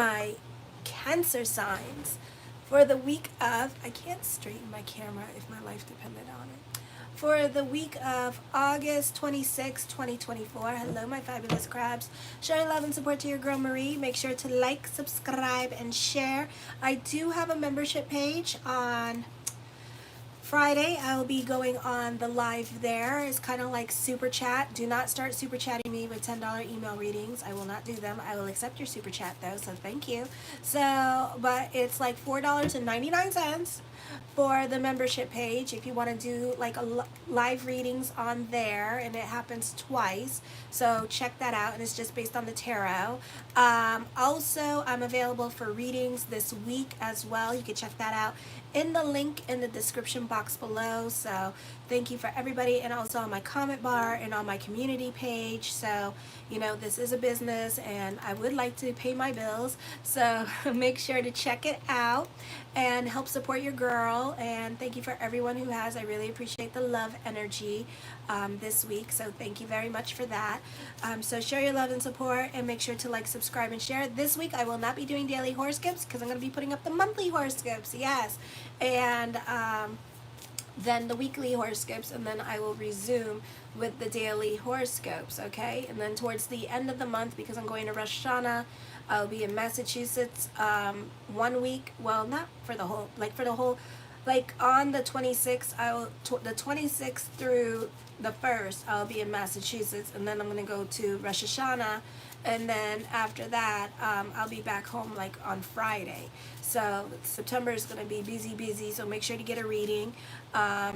my Cancer signs for the week of, I can't straighten my camera if my life depended on it, for the week of August 26, 2024. Hello, my fabulous crabs. Show your love and support to your girl Marie. Make sure to like, subscribe, and share. I do have a membership page on Friday. I will be going on the live there. It's kind of like super chat. Do not start super chatting me with $10 email readings. I will not do them. I will accept your super chat though, so thank you. So, but it's like $4.99 for the membership page if you want to do like a live readings on there, and it happens twice, so check that out. And it's just based on the tarot. Also, I'm available for readings this week as well. You can check that out in the link in the description box below. So thank you for everybody, and also on my comment bar and on my community page. So you know, this is a business and I would like to pay my bills, so make sure to check it out and help support your girl. And thank you for everyone who has. I really appreciate the love energy this week, so thank you very much for that. So share your love and support, and make sure to like, subscribe, and share. This week I will not be doing daily horoscopes because I'm going to be putting up the monthly horoscopes, yes, and then the weekly horoscopes, and then I will resume with the daily horoscopes, okay? And then towards the end of the month, because I'm going to Rosh Hashanah, I'll be in Massachusetts 1 week. Well, not for the whole, like on the 26th, the 26th through the 1st, I'll be in Massachusetts, and then I'm going to go to Rosh Hashanah, and then after that, I'll be back home like on Friday. So September is going to be busy, so make sure to get a reading,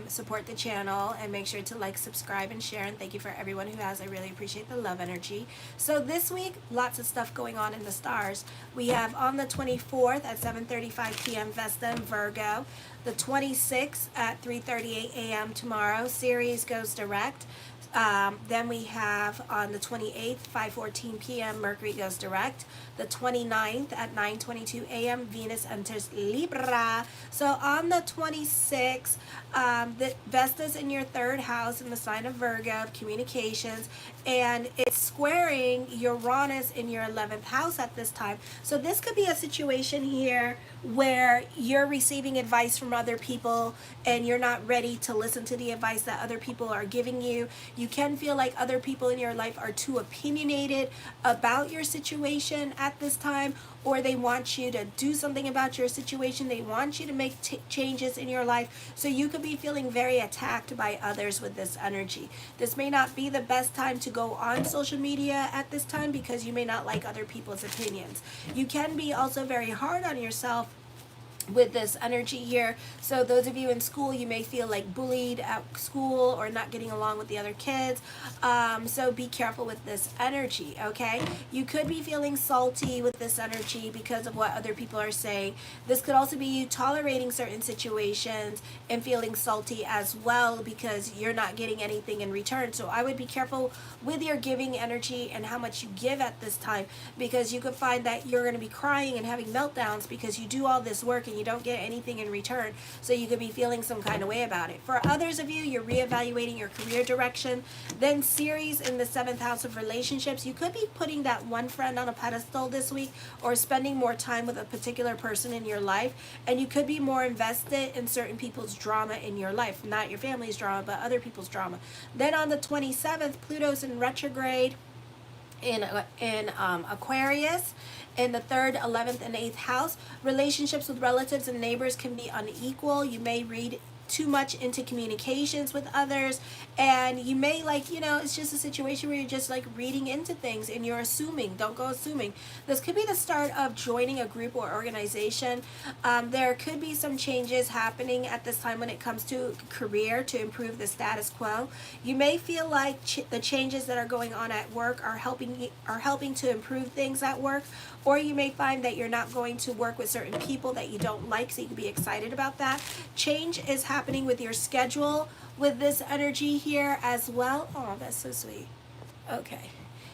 support the channel, and make sure to like, subscribe, and share. And thank you for everyone who has. I really appreciate the love energy. So this week, lots of stuff going on in the stars. We have on the 24th at 7:35 p.m. Vesta and Virgo. The 26th at 3:38 a.m. tomorrow, Ceres goes direct. Then we have on the 28th, 5:14 p.m., Mercury goes direct. The 29th at 9:22 a.m., Venus enters Libra. So on the 26th, the Vesta's in your third house in the sign of Virgo, communications, and it's squaring Uranus in your 11th house at this time. So this could be a situation here where you're receiving advice from other people and you're not ready to listen to the advice that other people are giving you. You can feel like other people in your life are too opinionated about your situation at this time, or they want you to do something about your situation. They want you to make changes in your life. So you could be feeling very attacked by others with this energy. This may not be the best time to go on social media at this time, because you may not like other people's opinions. You can be also very hard on yourself with this energy here. So those of you in school, you may feel like bullied at school or not getting along with the other kids. So be careful with this energy, okay? You could be feeling salty with this energy because of what other people are saying. This could also be you tolerating certain situations and feeling salty as well because you're not getting anything in return. So I would be careful with your giving energy and how much you give at this time, because you could find that you're going to be crying and having meltdowns because you do all this work and you don't get anything in return. So you could be feeling some kind of way about it. For others of you, you're reevaluating your career direction. Then Ceres in the 7th house of relationships. You could be putting that one friend on a pedestal this week, or spending more time with a particular person in your life. And you could be more invested in certain people's drama in your life. Not your family's drama, but other people's drama. Then on the 27th, Pluto's in retrograde in Aquarius in the 3rd, 11th, and 8th house. Relationships with relatives and neighbors can be unequal. You may read too much into communications with others, and you may, like, you know, it's just a situation where you're just like reading into things and you're assuming. Don't go assuming. This could be the start of joining a group or organization. There could be some changes happening at this time when it comes to career to improve the status quo. You may feel like the changes that are going on at work are helping to improve things at work, or you may find that you're not going to work with certain people that you don't like, so you can be excited about that. Change is happening with your schedule with this energy here as well. Oh, that's so sweet. Okay.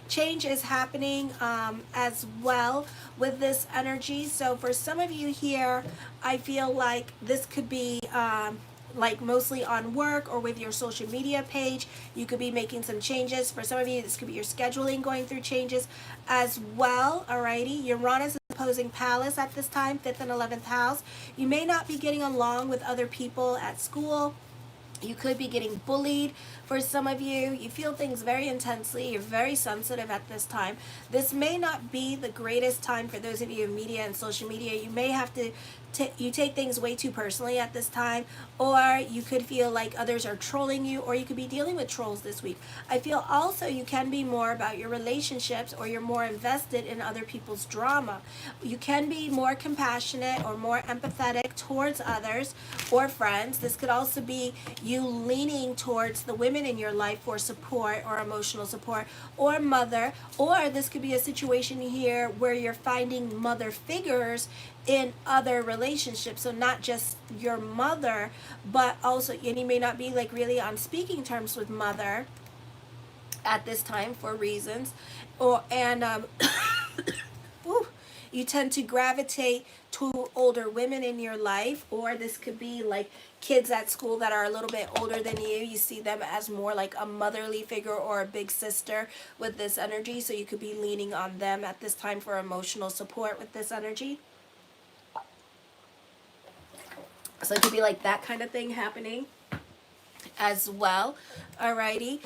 Change is happening as well with this energy. So for some of you here, I feel like this could be like mostly on work or with your social media page. You could be making some changes. For some of you, this could be your scheduling going through changes as well. Alrighty, Uranus is opposing palace at this time, 5th and 11th house. You may not be getting along with other people at school. You could be getting bullied. For some of you, you feel things very intensely. You're very sensitive at this time. This may not be the greatest time for those of you in media and social media. You may have to you take things way too personally at this time, or you could feel like others are trolling you, or you could be dealing with trolls this week. I feel also you can be more about your relationships, or you're more invested in other people's drama. You can be more compassionate or more empathetic towards others or friends. This could also be you leaning towards the women in your life for support or emotional support, or mother, or this could be a situation here where you're finding mother figures in other relationships. So not just your mother, but also, and you may not be like really on speaking terms with mother at this time for reasons, or whew, you tend to gravitate to older women in your life, or this could be like kids at school that are a little bit older than you. You see them as more like a motherly figure or a big sister with this energy, so you could be leaning on them at this time for emotional support with this energy. So it could be like that kind of thing happening as well. Alrighty.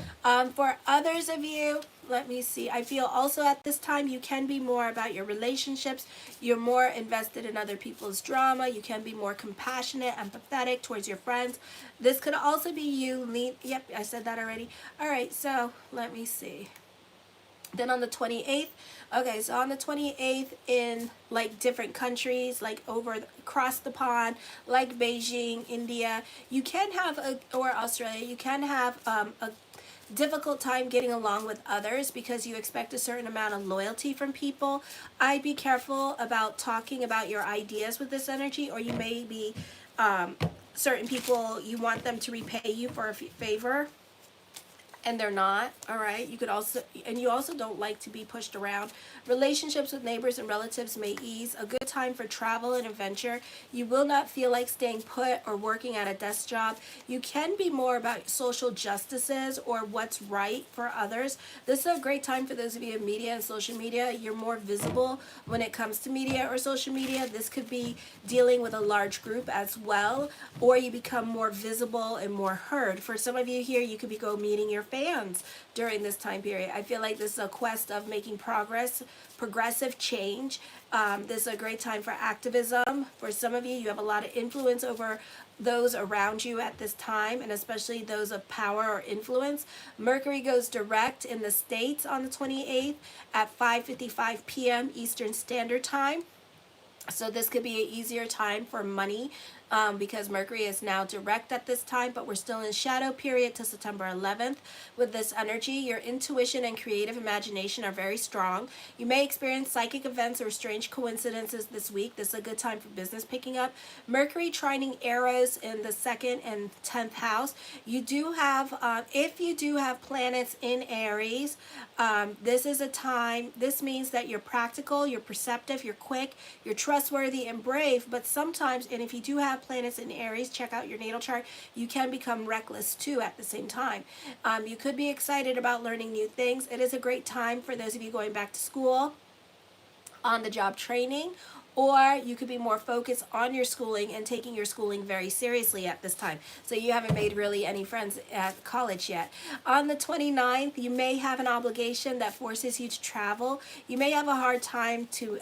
For others of you, let me see. I feel also at this time you can be more about your relationships. You're more invested in other people's drama. You can be more compassionate, empathetic towards your friends. This could also be you yep, I said that already. Alright, so let me see. Then on the 28th, okay, so on the 28th in like different countries, like across the pond, like Beijing, India, you can have or Australia, you can have a difficult time getting along with others because you expect a certain amount of loyalty from people. I'd be careful about talking about your ideas with this energy, or you may be certain people, you want them to repay you for a favor, and they're not. All right, you could also, and you also don't like to be pushed around. Relationships with neighbors and relatives may ease. A good time for travel and adventure. You will not feel like staying put or working at a desk job. You can be more about social justices or what's right for others. This is a great time for those of you in media and social media. You're more visible when it comes to media or social media. This could be dealing with a large group as well, or you become more visible and more heard. For some of you here, you could be meeting your fans during this time period. I feel like this is a quest of making progressive change. This is a great time for activism. For some of you, you have a lot of influence over those around you at this time, and especially those of power or influence. Mercury goes direct in the States on the 28th at 5:55 p.m. Eastern Standard Time. So this could be an easier time for money because Mercury is now direct at this time, but we're still in shadow period to September 11th. With this energy, your intuition and creative imagination are very strong. You may experience psychic events or strange coincidences this week. This is a good time for business picking up. Mercury trining Eros in the 2nd and 10th house. You do have, if you do have planets in Aries, this is a time, this means that you're practical, you're perceptive, you're quick, you're trustworthy and brave, but sometimes, and if you do have planets in Aries, check out your natal chart, you can become reckless too at the same time. You could be excited about learning new things. It is a great time for those of you going back to school, on the job training, or you could be more focused on your schooling and taking your schooling very seriously at this time. So you haven't made really any friends at college yet. On the 29th, you may have an obligation that forces you to travel. You may have a hard time to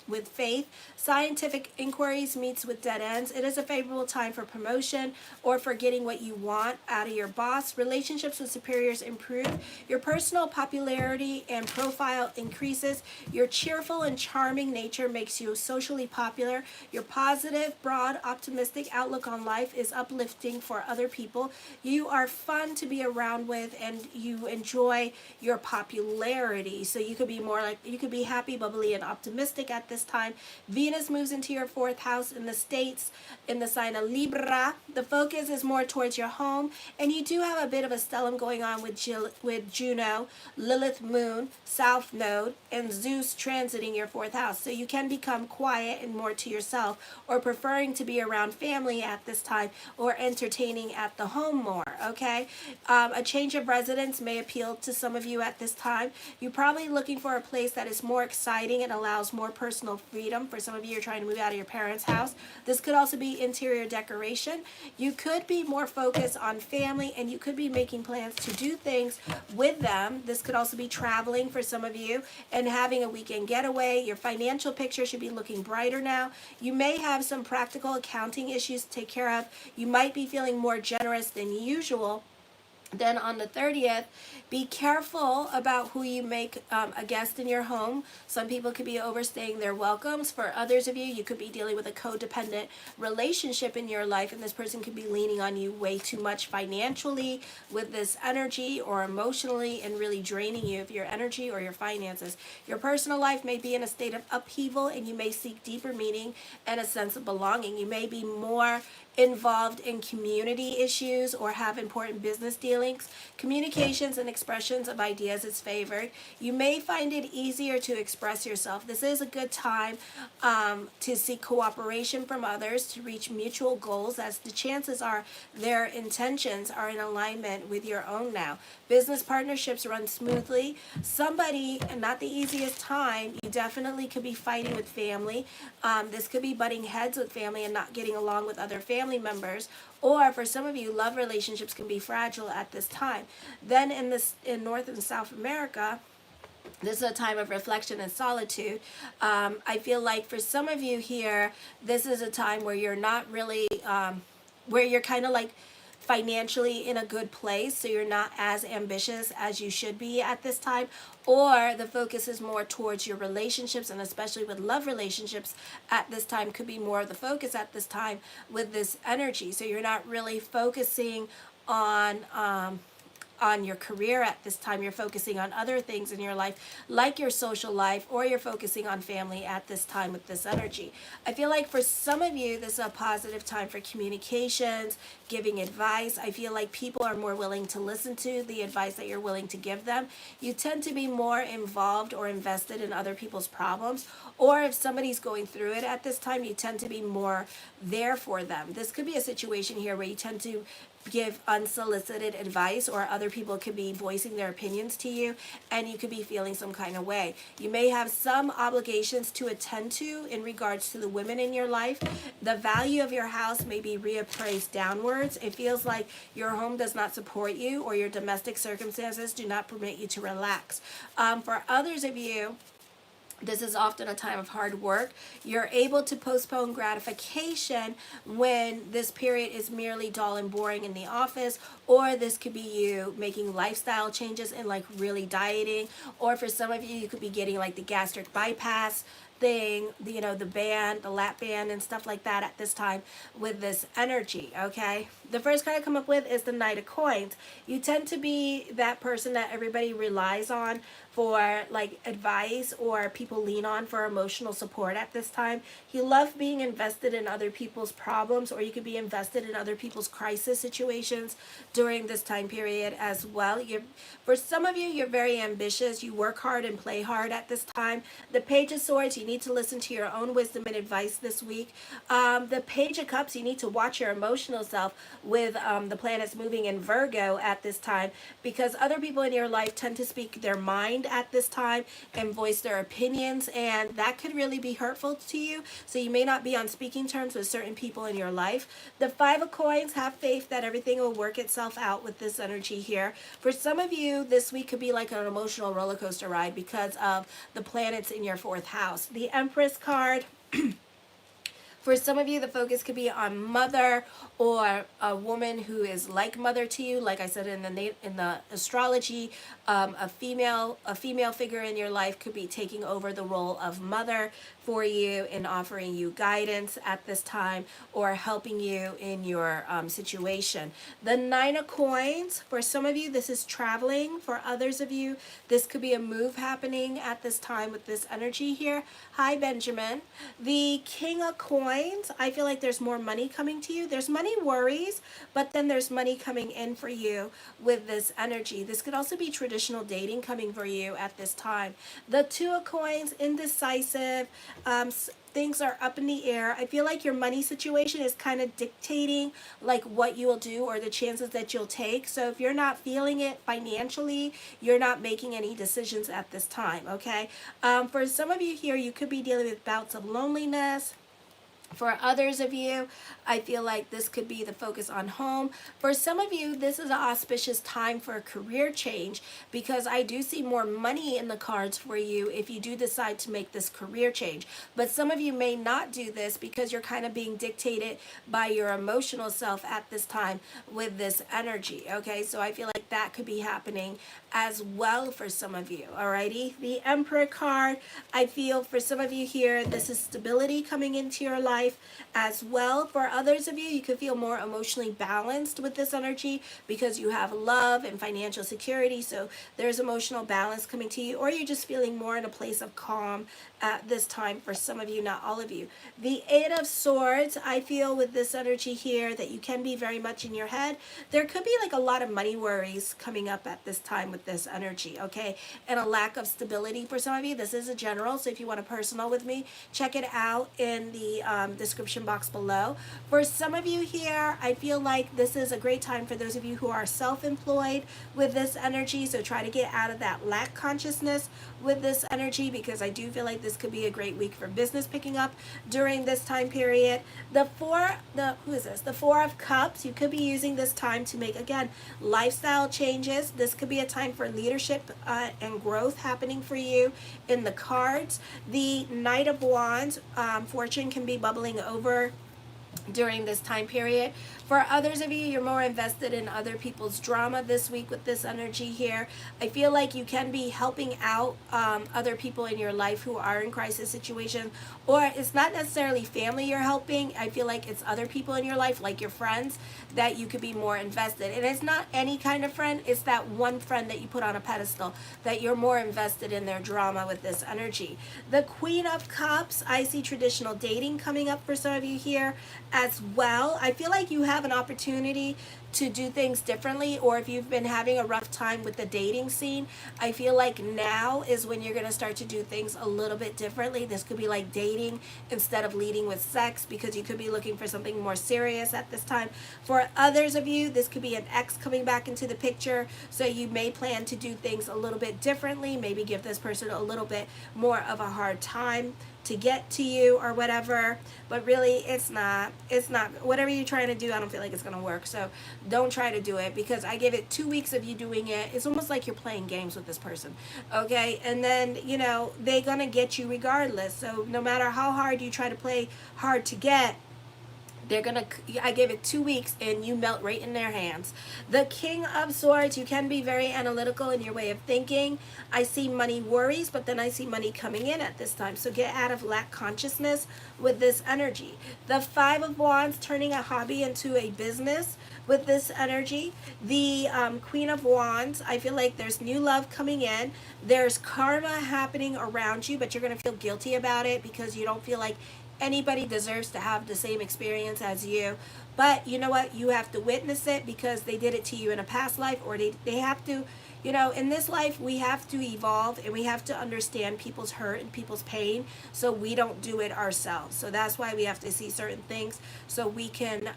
with faith. Scientific inquiries meets with dead ends. It is a favorable time for promotion or for getting what you want out of your boss. Relationships with superiors improve. Your personal popularity and profile increases. Your cheerful and charming nature makes you socially popular. Your positive, broad, optimistic outlook on life is uplifting for other people. You are fun to be around with, and you enjoy your popularity. So you could be more like, you could be happy, bubbly, and optimistic at this time. Venus moves into your 4th house in the States in the sign of Libra. The focus is more towards your home, and you do have a bit of a stellium going on with Juno, Lilith Moon, South Node, and Zeus transiting your 4th house. So you can become quiet and more to yourself, or preferring to be around family at this time, or entertaining at the home more, okay? A change of residence may appeal to some of you at this time. You're probably looking for a place that is more exciting and allows more personal personal freedom. For some of you, you're trying to move out of your parents' house. This could also be interior decoration. You could be more focused on family, and you could be making plans to do things with them. This could also be traveling for some of you and having a weekend getaway. Your financial picture should be looking brighter now. You may have some practical accounting issues to take care of. You might be feeling more generous than usual. Then on the 30th, be careful about who you make a guest in your home. Some people could be overstaying their welcomes. For others of you, you could be dealing with a codependent relationship in your life, and this person could be leaning on you way too much financially with this energy, or emotionally, and really draining you of your energy or your finances. Your personal life may be in a state of upheaval, and you may seek deeper meaning and a sense of belonging. You may be more involved in community issues or have important business dealings. Communications and expressions of ideas is favored. You may find it easier to express yourself. This is a good time to seek cooperation from others to reach mutual goals, as the chances are their intentions are in alignment with your own now. Business partnerships run smoothly. Somebody, not the easiest time, you definitely could be fighting with family. This could be butting heads with family and not getting along with other family members. Or for some of you, love relationships can be fragile at this time. Then in North and South America, this is a time of reflection and solitude. I feel like for some of you here, this is a time where you're not really, where you're kind of like financially in a good place, so you're not as ambitious as you should be at this time, or the focus is more towards your relationships, and especially with love relationships at this time could be more of the focus at this time with this energy. So you're not really focusing on your career at this time. You're focusing on other things in your life, like your social life, or you're focusing on family at this time with this energy. I feel like for some of you, this is a positive time for communications, giving advice. I feel like people are more willing to listen to the advice that you're willing to give them. You tend to be more involved or invested in other people's problems, or if somebody's going through it at this time, you tend to be more there for them. This could be a situation here where you tend to give unsolicited advice, or other people could be voicing their opinions to you, and you could be feeling some kind of way. You may have some obligations to attend to in regards to the women in your life. The value of your house may be reappraised downwards. It feels like your home does not support you, or your domestic circumstances do not permit you to relax. For others of you, this is often a time of hard work. You're able to postpone gratification when this period is merely dull and boring in the office, or this could be you making lifestyle changes and like really dieting, or for some of you, you could be getting like the gastric bypass thing, you know, the band, the lap band and stuff like that at this time with this energy, okay? The first card I come up with is the Knight of Coins. You tend to be that person that everybody relies on for like advice, or people lean on for emotional support at this time. You love being invested in other people's problems, or you could be invested in other people's crisis situations during this time period as well. For some of you, you're very ambitious. You work hard and play hard at this time. The Page of Swords, you need to listen to your own wisdom and advice this week. The Page of Cups, you need to watch your emotional self with the planets moving in Virgo at this time, because other people in your life tend to speak their mind at this time and voice their opinions, and that could really be hurtful to you. So you may not be on speaking terms with certain people in your life. The Five of Coins, have faith that everything will work itself out with this energy here. For some of you, this week could be like an emotional roller coaster ride because of the planets in your fourth house. The Empress card. For some of you, the focus could be on mother, or a woman who is like mother to you. Like I said in the astrology, a female figure in your life could be taking over the role of mother for you and offering you guidance at this time, or helping you in your situation. The Nine of Coins, for some of you, this is traveling. For others of you, this could be a move happening at this time with this energy here. Hi, Benjamin. The King of Coins, I feel like there's more money coming to you. There's money worries, but then there's money coming in for you with this energy. This could also be traditional dating coming for you at this time. The Two of Coins, indecisive. Things are up in the air. I feel like your money situation is kind of dictating like what you will do or the chances that you'll take. So if you're not feeling it financially, you're not making any decisions at this time, okay? For some of you here, you could be dealing with bouts of loneliness. For others of you, I feel like this could be the focus on home. For some of you, this is an auspicious time for a career change because I do see more money in the cards for you if you do decide to make this career change. But some of you may not do this because you're kind of being dictated by your emotional self at this time with this energy, okay? So I feel like that could be happening as well for some of you, alrighty? The Emperor card, I feel for some of you here, this is stability coming into your life as well. For others of you, you could feel more emotionally balanced with this energy because you have love and financial security. So there's emotional balance coming to you, or you're just feeling more in a place of calm at this time for some of you, not all of you. The Eight of Swords, I feel with this energy here that you can be very much in your head. There could be like a lot of money worries coming up at this time with this energy, okay? And a lack of stability for some of you. This is a general, so if you want a personal with me, check it out in the description box below. For some of you here, I feel like this is a great time for those of you who are self-employed with this energy, so try to get out of that lack consciousness with this energy because I do feel like this could be a great week for business picking up during this time period. The Four of Cups, you could be using this time to make, again, lifestyle changes. This could be a time for leadership and growth happening for you in the cards. The Knight of Wands, fortune can be bubbling over during this time period. For others of you, you're more invested in other people's drama this week with this energy here. I feel like you can be helping out other people in your life who are in crisis situations, or it's not necessarily family you're helping. I feel like it's other people in your life, like your friends, that you could be more invested. And it's not any kind of friend, it's that one friend that you put on a pedestal, that you're more invested in their drama with this energy. The Queen of Cups, I see traditional dating coming up for some of you here as well. I feel like you have an opportunity to do things differently, or if you've been having a rough time with the dating scene, I feel like now is when you're going to start to do things a little bit differently. This could be like dating instead of leading with sex because you could be looking for something more serious at this time. For others of you, this could be an ex coming back into the picture, so you may plan to do things a little bit differently, maybe give this person a little bit more of a hard time to get to you or whatever, but really it's not whatever you're trying to do. I don't feel like it's gonna work, so don't try to do it because I give it 2 weeks of you doing it. It's almost like you're playing games with this person, okay? And then they're gonna get you regardless. So no matter how hard you try to play hard to get, I gave it 2 weeks and you melt right in their hands. The King of Swords, you can be very analytical in your way of thinking. I see money worries, but then I see money coming in at this time. So get out of lack consciousness with this energy. The Five of Wands, turning a hobby into a business with this energy. The Queen of Wands, I feel like there's new love coming in. There's karma happening around you, but you're going to feel guilty about it because you don't feel like anybody deserves to have the same experience as you. But you know what? You have to witness it because they did it to you in a past life, or they have to, in this life, we have to evolve and we have to understand people's hurt and people's pain so we don't do it ourselves. So that's why we have to see certain things so we can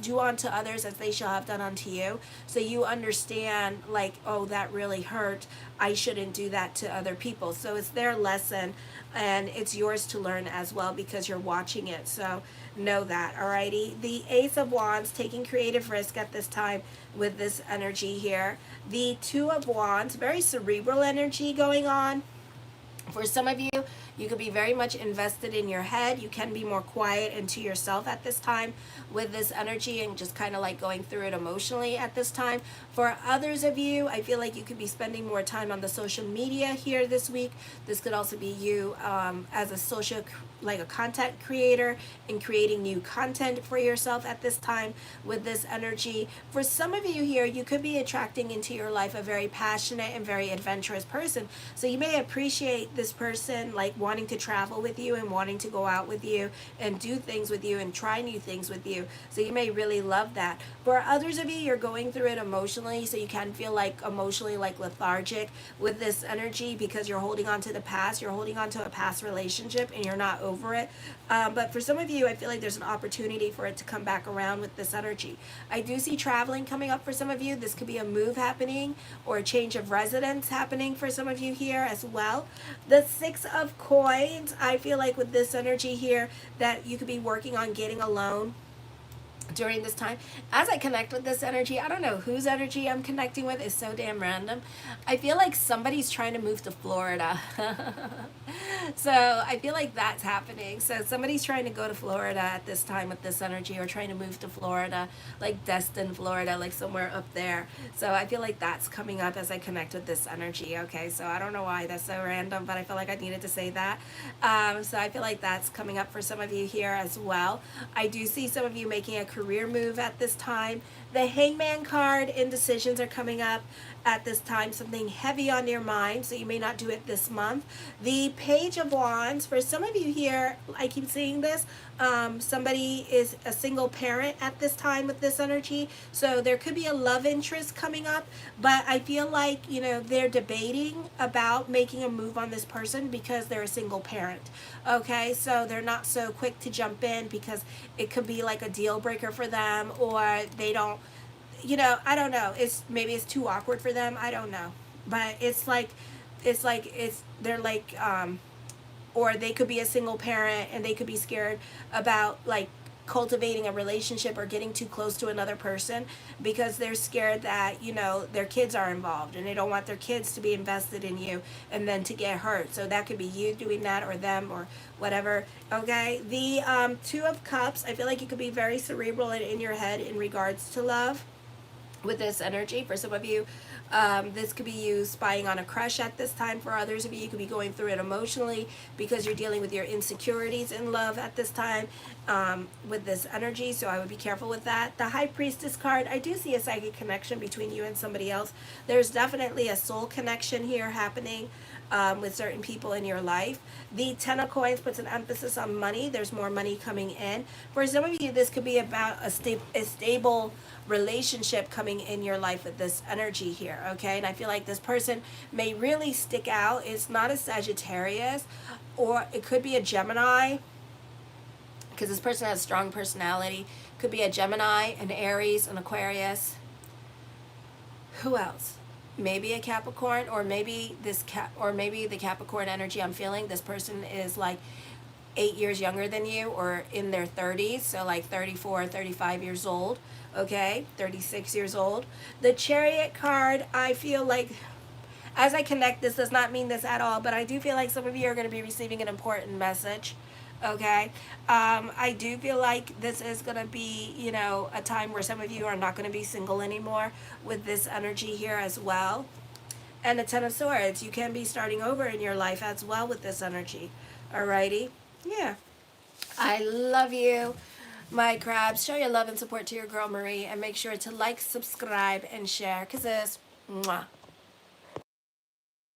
do unto others as they shall have done unto you. So you understand, like, oh, that really hurt. I shouldn't do that to other people. So it's their lesson and it's yours to learn as well because you're watching it. So know that, alrighty? The Ace of Wands, taking creative risk at this time with this energy here. The Two of Wands, very cerebral energy going on. For some of you, you could be very much invested in your head. You can be more quiet and to yourself at this time with this energy and just kind of like going through it emotionally at this time. For others of you, I feel like you could be spending more time on the social media here this week. This could also be you as a content creator and creating new content for yourself at this time with this energy. For some of you here, you could be attracting into your life a very passionate and very adventurous person. So you may appreciate this person like wanting to travel with you and wanting to go out with you and do things with you and try new things with you. So you may really love that. For others of you, you're going through it emotionally, so you can feel like emotionally like lethargic with this energy because you're holding on to the past. You're holding on to a past relationship and you're not over it. But for some of you, I feel like there's an opportunity for it to come back around with this energy. I do see traveling coming up for some of you. This could be a move happening or a change of residence happening for some of you here as well. The Six of Coins, I feel like with this energy here that you could be working on getting a loan during this time. As I connect with this energy, I don't know whose energy I'm connecting with, is so damn random. I feel like somebody's trying to move to Florida. So I feel like that's happening. So somebody's trying to go to Florida at this time with this energy, or trying to move to Florida, like Destin, Florida, like somewhere up there. So I feel like that's coming up as I connect with this energy. Okay, so I don't know why that's so random, but I feel like I needed to say that. So I feel like that's coming up for some of you here as well. I do see some of you making a career move at this time. The Hangman card, indecisions are coming up at this time, something heavy on your mind, so you may not do it this month. The Page of Wands, for some of you here, I keep seeing this, somebody is a single parent at this time with this energy, so there could be a love interest coming up, but I feel like, you know, they're debating about making a move on this person because they're a single parent. Okay, so they're not so quick to jump in because it could be like a deal breaker for them, or they don't, you know, I don't know. Maybe it's too awkward for them. I don't know. But they're like, or they could be a single parent and they could be scared about like cultivating a relationship or getting too close to another person because they're scared that, you know, their kids are involved and they don't want their kids to be invested in you and then to get hurt. So that could be you doing that, or them, or whatever. Okay, the Two of Cups, I feel like you could be very cerebral and in your head in regards to love with this energy. For some of you, this could be you spying on a crush at this time. For others of you, you could be going through it emotionally because you're dealing with your insecurities in love at this time with this energy, so I would be careful with that. The High Priestess card, I do see a psychic connection between you and somebody else. There's definitely a soul connection here happening with certain people in your life. The Ten of Coins puts an emphasis on money. There's more money coming in. For some of you, this could be about a stable relationship coming in your life with this energy here, okay? And I feel like this person may really stick out. It's not a Sagittarius, or it could be a Gemini, because this person has strong personality. Could be a Gemini, an Aries, an Aquarius. Who else? Maybe a Capricorn, or maybe maybe the Capricorn energy I'm feeling, this person is like 8 years younger than you, or in their 30s, so like 34, 35 years old, okay, 36 years old. The Chariot card, I feel like, as I connect, this does not mean this at all, but I do feel like some of you are going to be receiving an important message, okay? I do feel like this is going to be, you know, a time where some of you are not going to be single anymore with this energy here as well. And the Ten of Swords, you can be starting over in your life as well with this energy, alrighty? Yeah. I love you, my crabs. Show your love and support to your girl Marie, and make sure to like, subscribe, and share. Kisses. Mwah.